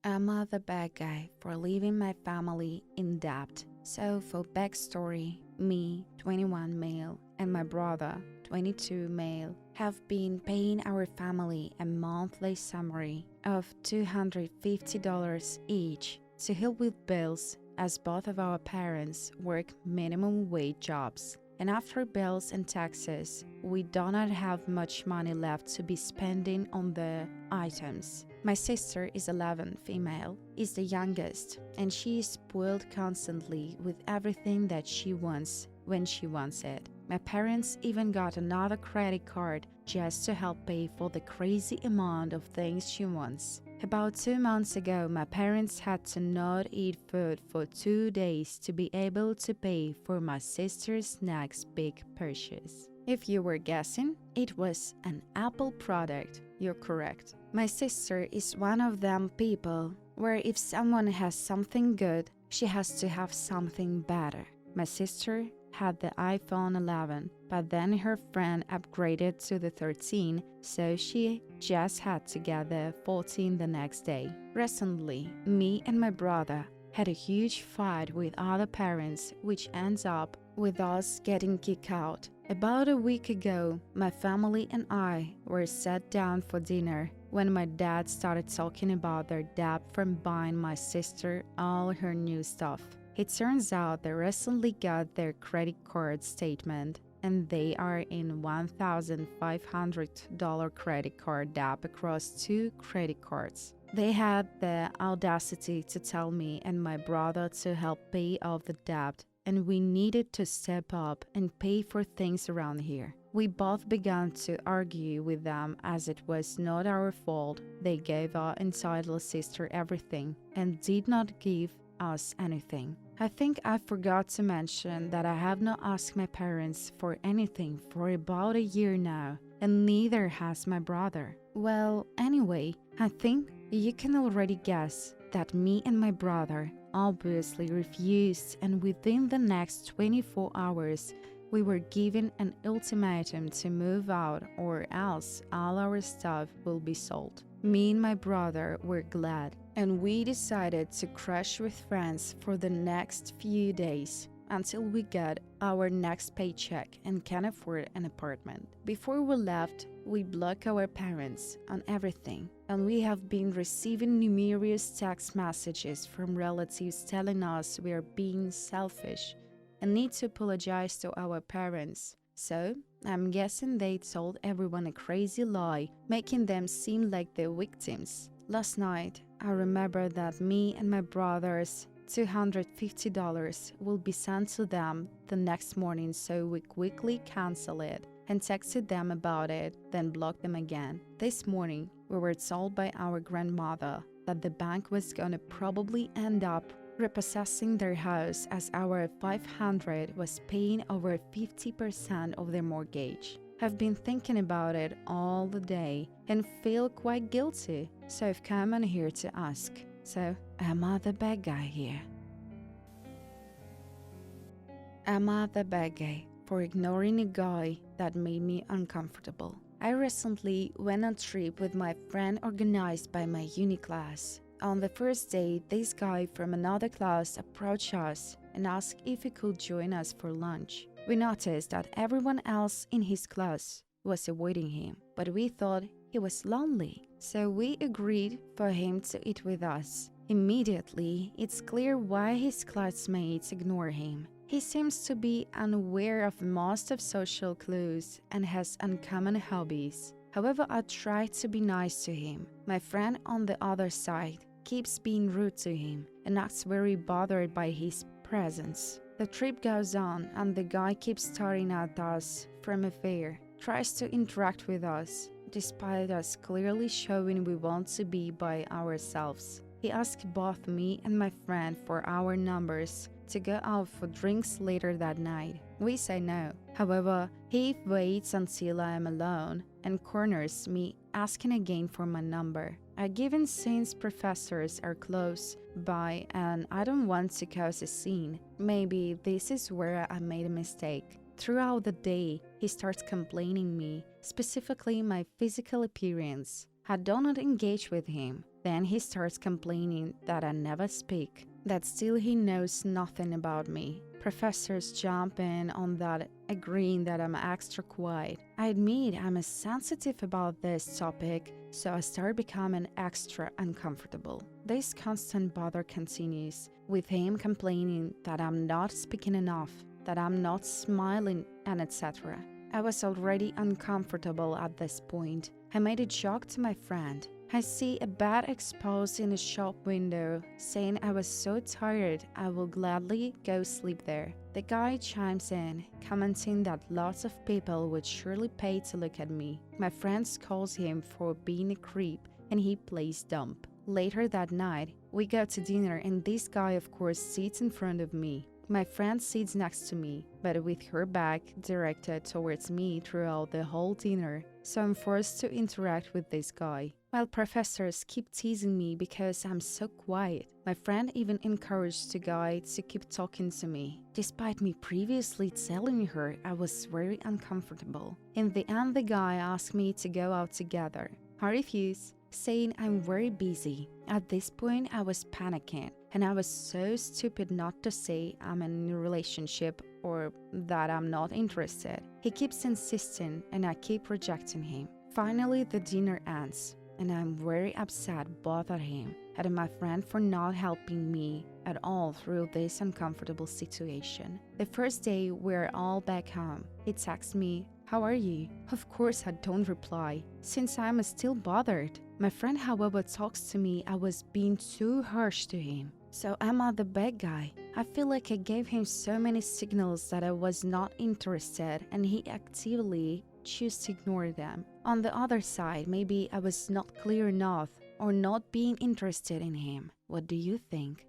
Am I the bad guy for leaving my family in debt? So for backstory, me, 21 male, and my brother, 22 male, have been paying our family a monthly salary of $250 each to help with bills, as both of our parents work minimum wage jobs. And after bills and taxes, we do not have much money left to be spending on the items. My sister is 11, female, is the youngest, and she is spoiled constantly with everything that she wants when she wants it. My parents even got another credit card just to help pay for the crazy amount of things she wants. About 2 months ago, my parents had to not eat food for 2 days to be able to pay for my sister's next big purchase. If you were guessing, it was an Apple product. You're correct. My sister is one of them people where if someone has something good, she has to have something better. My sister had the iPhone 11, but then her friend upgraded to the 13, so she just had to get the 14 the next day. Recently, me and my brother had a huge fight with other parents, which ends up with us getting kicked out. About a week ago, my family and I were sat down for dinner when my dad started talking about their debt from buying my sister all her new stuff. It turns out they recently got their credit card statement and they are in $1,500 credit card debt across 2 credit cards. They had the audacity to tell me and my brother to help pay off the debt, and we needed to step up and pay for things around here. We both began to argue with them as it was not our fault. They gave our entitled sister everything and did not give us anything. I think I forgot to mention that I have not asked my parents for anything for about a year now, and neither has my brother. Well, anyway, I think you can already guess that me and my brother obviously refused, and within the next 24 hours, we were given an ultimatum to move out or else all our stuff will be sold. Me and my brother were glad, and we decided to crash with friends for the next few days until we got our next paycheck and can afford an apartment. Before we left, we blocked our parents on everything, and we have been receiving numerous text messages from relatives telling us we are being selfish and need to apologize to our parents. So, I'm guessing they told everyone a crazy lie, making them seem like the victims. Last night, I remember that me and my brother's $250 will be sent to them the next morning, so we quickly canceled it and texted them about it, then blocked them again. This morning, we were told by our grandmother that the bank was gonna probably end up repossessing their house as our 500 was paying over 50% of their mortgage. I've been thinking about it all the day and feel quite guilty, so I've come on here to ask. So, am I the bad guy here? Am I the bad guy for ignoring a guy that made me uncomfortable? I recently went on a trip with my friend organized by my uni class. On the first day, this guy from another class approached us and asked if he could join us for lunch. We noticed that everyone else in his class was avoiding him, but we thought he was lonely, so we agreed for him to eat with us. Immediately, it's clear why his classmates ignore him. He seems to be unaware of most of social clues and has uncommon hobbies. However, I try to be nice to him. My friend on the other side keeps being rude to him and acts very bothered by his presence. The trip goes on and the guy keeps staring at us from afar, tries to interact with us, despite us clearly showing we want to be by ourselves. He asked both me and my friend for our numbers to go out for drinks later that night. We say no. However, he waits until I am alone and corners me, asking again for my number. I give in since professors are close by and I don't want to cause a scene. Maybe this is where I made a mistake. Throughout the day, he starts complaining me, specifically my physical appearance. I do not engage with him. Then he starts complaining that I never speak, that still he knows nothing about me. Professors jump in on that, agreeing that I'm extra quiet. I admit I'm sensitive about this topic, so I start becoming extra uncomfortable. This constant bother continues, with him complaining that I'm not speaking enough, that I'm not smiling, and etc. I was already uncomfortable at this point. I made a joke to my friend. I see a bed exposed in a shop window, saying I was so tired I will gladly go sleep there. The guy chimes in, commenting that lots of people would surely pay to look at me. My friend scolds him for being a creep, and he plays dumb. Later that night, we go to dinner, and this guy of course sits in front of me. My friend sits next to me, but with her back directed towards me throughout the whole dinner, so I'm forced to interact with this guy. While professors keep teasing me because I'm so quiet, my friend even encouraged the guy to keep talking to me, despite me previously telling her I was very uncomfortable. In the end, the guy asked me to go out together. I refused, saying I'm very busy. At this point, I was panicking, and I was so stupid not to say I'm in a relationship or that I'm not interested. He keeps insisting, and I keep rejecting him. Finally, the dinner ends, and I'm very upset both at him and at my friend for not helping me at all through this uncomfortable situation. The first day we're all back home, he texts me, "How are you?" Of course I don't reply, since I'm still bothered. My friend however talks to me I was being too harsh to him. So am I the bad guy? I feel like I gave him so many signals that I was not interested, and he actively chose to ignore them. On the other side, maybe I was not clear enough or not being interested in him. What do you think?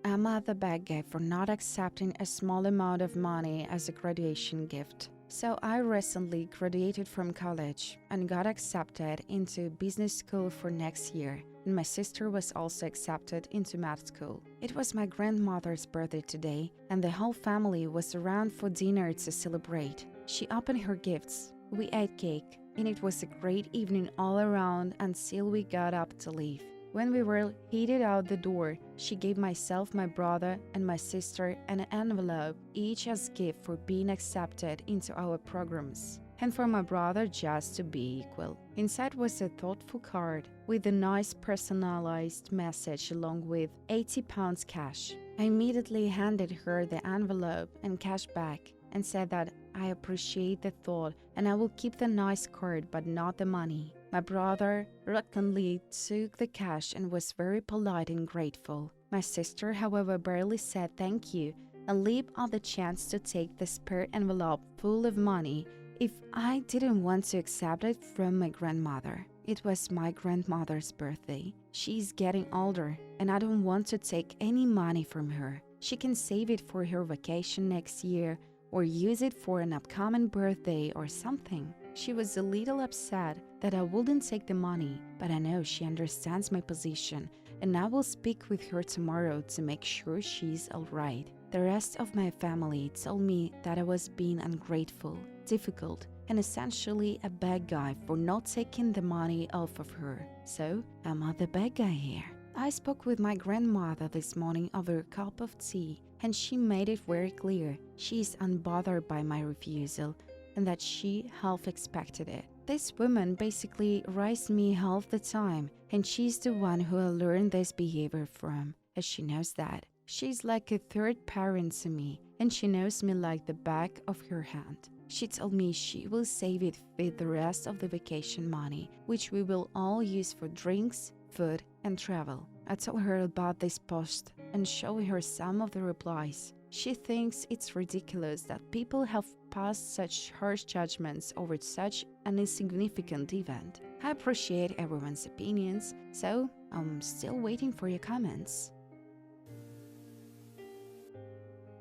Am I the bad guy for not accepting a small amount of money as a graduation gift? So I recently graduated from college and got accepted into business school for next year, and my sister was also accepted into math school. It was my grandmother's birthday today, and the whole family was around for dinner to celebrate. She opened her gifts, we ate cake, and it was a great evening all around until we got up to leave. When we were headed out the door, she gave myself, my brother, and my sister an envelope, each as gift for being accepted into our programs, and for my brother just to be equal. Inside was a thoughtful card with a nice personalized message along with £80 cash. I immediately handed her the envelope and cash back and said that I appreciate the thought and I will keep the nice card but not the money. My brother reluctantly took the cash and was very polite and grateful. My sister, however, barely said thank you and leaped on the chance to take the spare envelope full of money if I didn't want to accept it from my grandmother. It was my grandmother's birthday. She's getting older and I don't want to take any money from her. She can save it for her vacation next year or use it for an upcoming birthday or something. She was a little upset that I wouldn't take the money, but I know she understands my position and I will speak with her tomorrow to make sure she's alright. The rest of my family told me that I was being ungrateful, difficult, and essentially a bad guy for not taking the money off of her. So, am I the bad guy here? I spoke with my grandmother this morning over a cup of tea, and she made it very clear she is unbothered by my refusal and that she half expected it. This woman basically raised me half the time, and she's the one who I learned this behavior from, as she knows that. She's like a third parent to me, and she knows me like the back of her hand. She told me she will save it with the rest of the vacation money, which we will all use for drinks, food, and travel. I told her about this post and showed her some of the replies. She thinks it's ridiculous that people have passed such harsh judgments over such an insignificant event. I appreciate everyone's opinions, so I'm still waiting for your comments.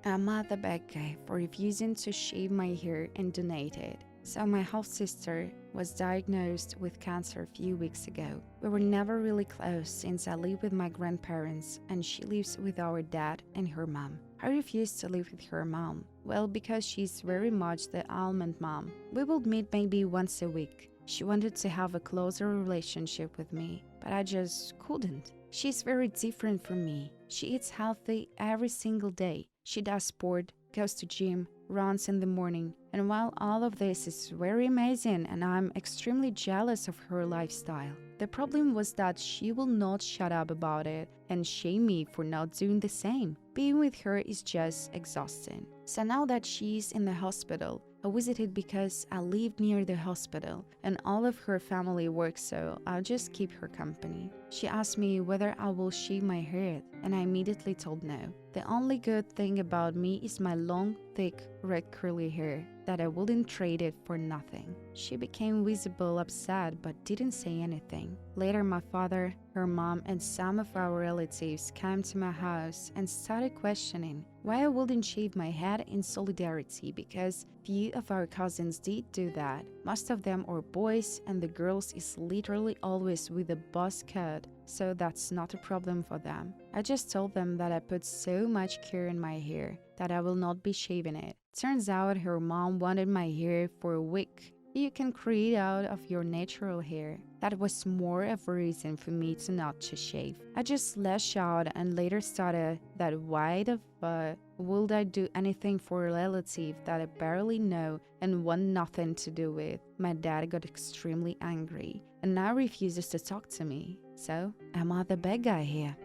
Am I the bad guy for refusing to shave my hair and donate it? So my half-sister was diagnosed with cancer a few weeks ago. We were never really close since I live with my grandparents and she lives with our dad and her mom. I refused to live with her mom, well, because she's very much the almond mom. We would meet maybe once a week. She wanted to have a closer relationship with me, but I just couldn't. She's very different from me. She eats healthy every single day. She does sport, goes to gym, runs in the morning. And while all of this is very amazing and I'm extremely jealous of her lifestyle, the problem was that she will not shut up about it and shame me for not doing the same. Being with her is just exhausting. So now that she's in the hospital, I visited because I live near the hospital and all of her family works, so I'll just keep her company. She asked me whether I will shave my head, and I immediately told no. The only good thing about me is my long, thick, red curly hair, that I wouldn't trade it for nothing. She became visible upset but didn't say anything. Later, my father, her mom, and some of our relatives came to my house and started questioning why I wouldn't shave my head in solidarity, because few of our cousins did do that. Most of them are boys and the girls is literally always with a buzz cut, so that's not a problem for them. I just told them that I put so much care in my hair that I will not be shaving it. Turns out her mom wanted my hair for a wig you can create out of your natural hair. That was more of a reason for me to not to shave. I just lashed out and later started that why the fuck would I do anything for a relative that I barely know and want nothing to do with. My dad got extremely angry and now refuses to talk to me. So, am I the bad guy here?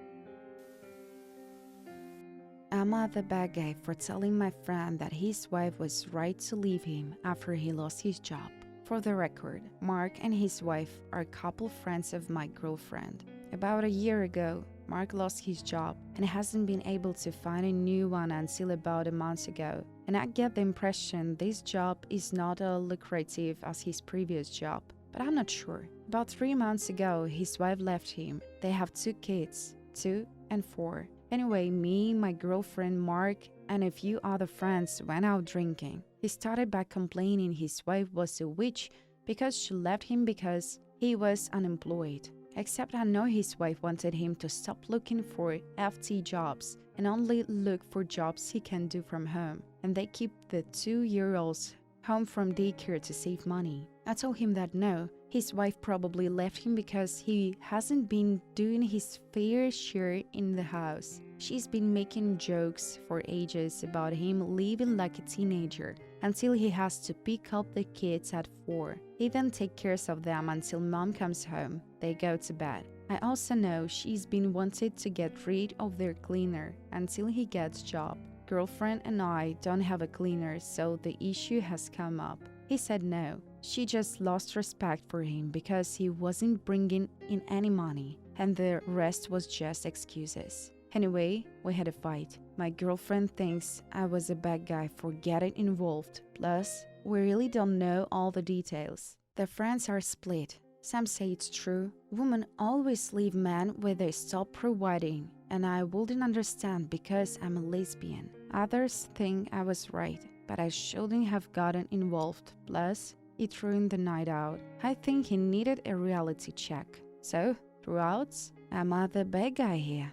Am I the bad guy for telling my friend that his wife was right to leave him after he lost his job? For the record, Mark and his wife are couple friends of my girlfriend. About a year ago, Mark lost his job and hasn't been able to find a new one until about a month ago. And I get the impression this job is not as lucrative as his previous job, but I'm not sure. About 3 months ago, his wife left him. They have 2 kids, 2 and 4. Anyway, me, my girlfriend, Mark, and a few other friends went out drinking. He started by complaining his wife was a witch because she left him because he was unemployed. Except I know his wife wanted him to stop looking for FT jobs and only look for jobs he can do from home. And they keep the 2-year-olds home from daycare to save money. I told him that no, his wife probably left him because he hasn't been doing his fair share in the house. She's been making jokes for ages about him living like a teenager until he has to pick up the kids at 4. He then takes care of them until mom comes home. They go to bed. I also know she's been wanted to get rid of their cleaner until he gets job. Girlfriend and I don't have a cleaner, so the issue has come up. He said no. She just lost respect for him because he wasn't bringing in any money, and the rest was just excuses. Anyway, we had a fight. My girlfriend thinks I was a bad guy for getting involved. Plus, we really don't know all the details. The friends are split. Some say it's true. Women always leave men when they stop providing, and I wouldn't understand because I'm a lesbian. Others think I was right, but I shouldn't have gotten involved. Plus, it ruined the night out. I think he needed a reality check. So, throughout, am I the bad guy here?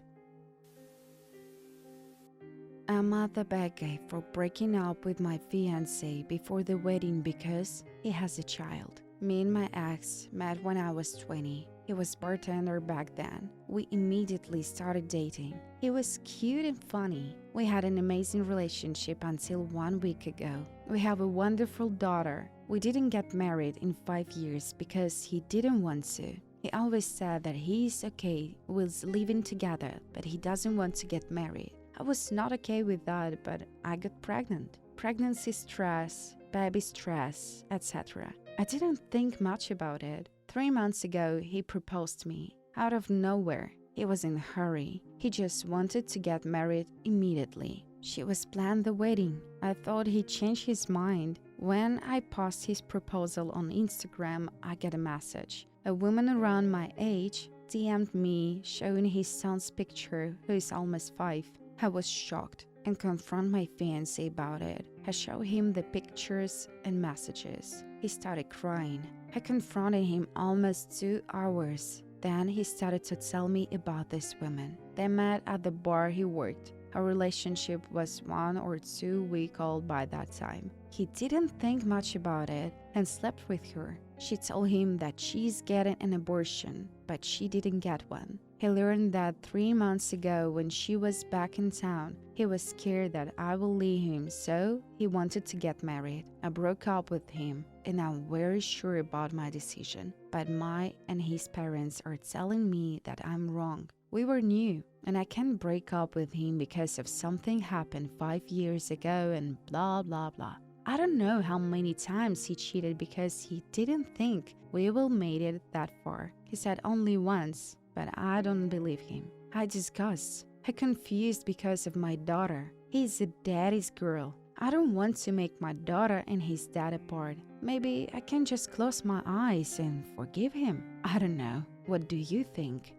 Am I the bad guy for breaking up with my fiancé before the wedding because he has a child? Me and my ex met when I was 20. He was bartender back then. We immediately started dating. He was cute and funny. We had an amazing relationship until 1 week ago. We have a wonderful daughter. We didn't get married in 5 years because he didn't want to. He always said that he is okay with living together, but he doesn't want to get married. I was not okay with that, but I got pregnant. Pregnancy stress, baby stress, etc. I didn't think much about it. 3 months ago, he proposed to me. Out of nowhere. He was in a hurry. He just wanted to get married immediately. She was planned the wedding. I thought he changed his mind. When I posted his proposal on Instagram, I get a message. A woman around my age DM'd me showing his son's picture, who is almost 5. I was shocked and confronted my fiancé about it. I showed him the pictures and messages. He started crying. I confronted him almost 2 hours. Then he started to tell me about this woman. They met at the bar he worked. Our relationship was 1 or 2 weeks old by that time. He didn't think much about it and slept with her. She told him that she's getting an abortion, but she didn't get one. He learned that 3 months ago when she was back in town. He was scared that I will leave him, so he wanted to get married. I broke up with him, and I'm very sure about my decision. But my and his parents are telling me that I'm wrong. We were new, and I can't break up with him because of something happened 5 years ago and blah blah blah. I don't know how many times he cheated because he didn't think we will made it that far. He said only once, but I don't believe him. I disgust. I confused because of my daughter. He's a daddy's girl. I don't want to make my daughter and his dad apart. Maybe I can just close my eyes and forgive him. I don't know. What do you think?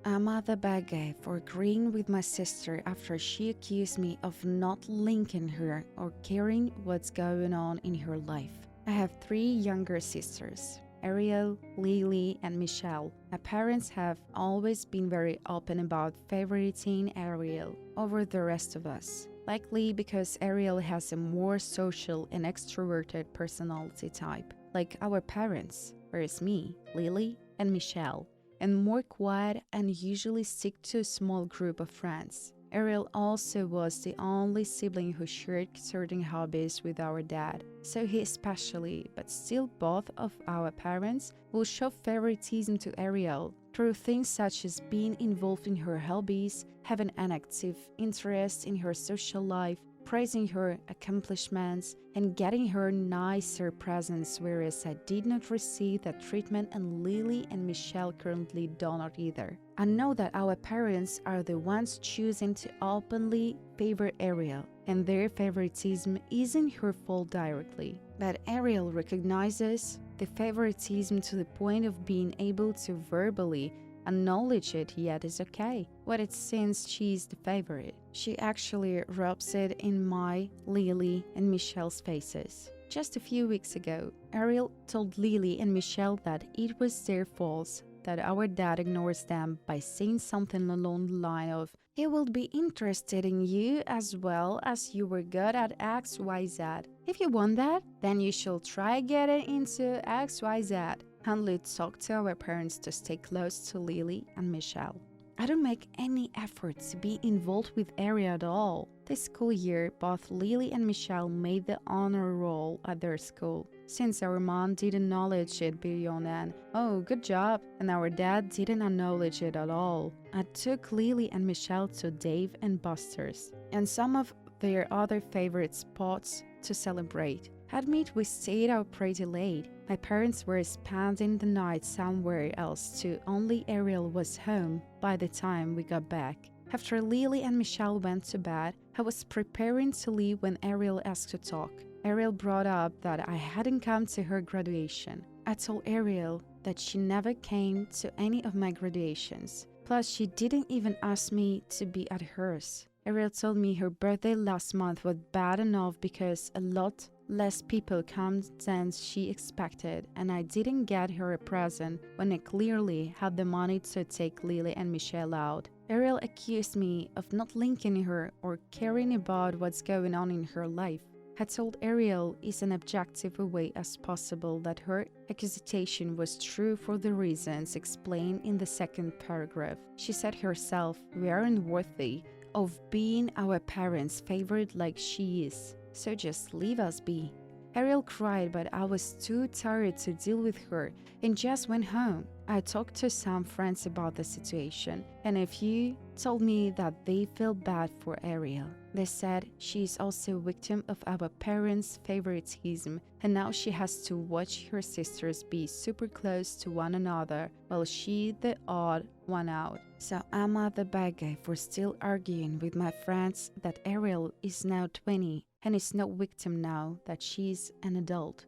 I'm the bad guy for agreeing with my sister after she accused me of not linking her or caring what's going on in her life. I have 3 younger sisters, Ariel, Lily, and Michelle. My parents have always been very open about favoriting Ariel over the rest of us. Likely because Ariel has a more social and extroverted personality type, like our parents, whereas me, Lily, and Michelle, and more quiet and usually stick to a small group of friends. Ariel also was the only sibling who shared certain hobbies with our dad, so he especially, but still both of our parents, will show favoritism to Ariel through things such as being involved in her hobbies, having an active interest in her social life, praising her accomplishments, and getting her nicer presents, whereas I did not receive that treatment and Lily and Michelle currently do not either. I know that our parents are the ones choosing to openly favor Ariel, and their favoritism isn't her fault directly. But Ariel recognizes the favoritism to the point of being able to verbally acknowledge it, yet is okay. What it since she's the favorite. She actually rubs it in my, Lily, and Michelle's faces. Just a few weeks ago, Ariel told Lily and Michelle that it was their fault that our dad ignores them by saying something along the line of, "He will be interested in you as well as you were good at XYZ. If you want that, then you should try getting into XYZ." Handley talked to our parents to stay close to Lily and Michelle. I don't make any effort to be involved with Ariel at all. This school year, both Lily and Michelle made the honor roll at their school, since our mom didn't acknowledge it beyond an, "Oh, good job," and our dad didn't acknowledge it at all. I took Lily and Michelle to Dave and Buster's, and some of their other favorite spots to celebrate. Admit we stayed out pretty late. My parents were spending the night somewhere else too, only Ariel was home by the time we got back. After Lily and Michelle went to bed, I was preparing to leave when Ariel asked to talk. Ariel brought up that I hadn't come to her graduation. I told Ariel that she never came to any of my graduations. Plus, she didn't even ask me to be at hers. Ariel told me her birthday last month was bad enough because a lot less people come than she expected, and I didn't get her a present when I clearly had the money to take Lily and Michelle out. Ariel accused me of not linking her or caring about what's going on in her life. I told Ariel as an objective way as possible that her accusation was true for the reasons explained in the second paragraph. She said herself, "We aren't worthy of being our parents' favorite like she is, so just leave us be." Ariel cried, but I was too tired to deal with her and just went home. I talked to some friends about the situation, and a few told me that they feel bad for Ariel. They said she is also a victim of our parents' favoritism, and now she has to watch her sisters be super close to one another while she the odd one out. So am I the bad guy for still arguing with my friends that Ariel is now 20 and is no victim now that she's an adult?